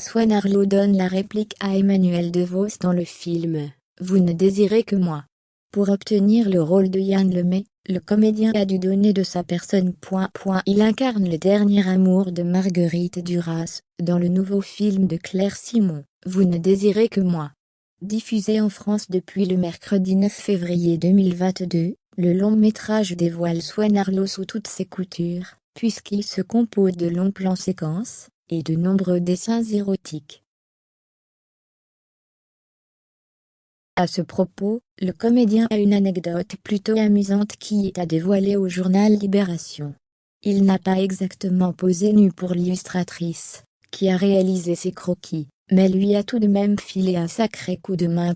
Swan Arlo donne la réplique à Emmanuel DeVos dans le film « Vous ne désirez que moi ». Pour obtenir le rôle de Yann Lemay, le comédien a dû donner de sa personne. Il incarne le dernier amour de Marguerite Duras, dans le nouveau film de Claire Simon, « Vous ne désirez que moi ». Diffusé en France depuis le mercredi 9 février 2022, le long-métrage dévoile Swan Arlo sous toutes ses coutures, puisqu'il se compose de longs plans séquences et de nombreux dessins érotiques. À ce propos, le comédien a une anecdote plutôt amusante qui est à dévoiler au journal Libération. Il n'a pas exactement posé nu pour l'illustratrice, qui a réalisé ses croquis, mais lui a tout de même filé un sacré coup de main.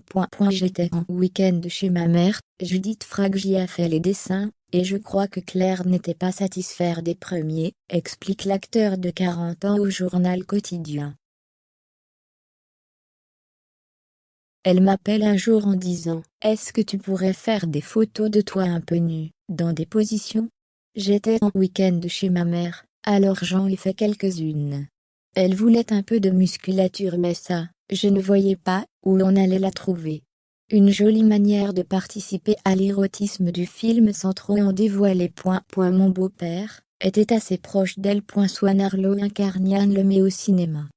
J'étais en week-end chez ma mère, Judith Fraggi a fait les dessins, et je crois que Claire n'était pas satisfaite des premiers, explique l'acteur de 40 ans au journal quotidien. Elle m'appelle un jour en disant « Est-ce que tu pourrais faire des photos de toi un peu nu, dans des positions ?» J'étais en week-end chez ma mère, alors j'en ai fait quelques-unes. Elle voulait un peu de musculature mais ça, je ne voyais pas où on allait la trouver. Une jolie manière de participer à l'érotisme du film sans trop en dévoiler. Mon beau-père était assez proche d'elle. Swan Arlo incarne Yann Lemay au cinéma.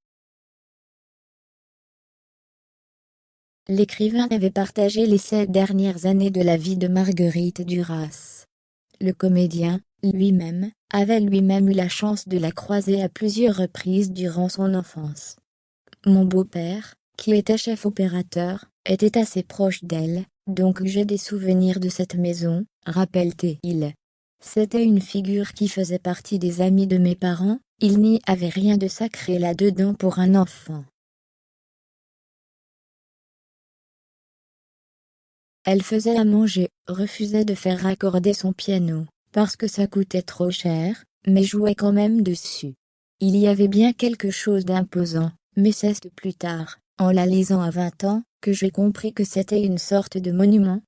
L'écrivain avait partagé les 7 dernières années de la vie de Marguerite Duras. Le comédien, lui-même, avait lui-même eu la chance de la croiser à plusieurs reprises durant son enfance. Mon beau-père, qui était chef opérateur, était assez proche d'elle, donc j'ai des souvenirs de cette maison, rappelle-t-il. C'était une figure qui faisait partie des amis de mes parents, il n'y avait rien de sacré là-dedans pour un enfant. Elle faisait à manger, refusait de faire raccorder son piano, parce que ça coûtait trop cher, mais jouait quand même dessus. Il y avait bien quelque chose d'imposant, mais c'est plus tard, en la lisant à 20 ans, que j'ai compris que c'était une sorte de monument,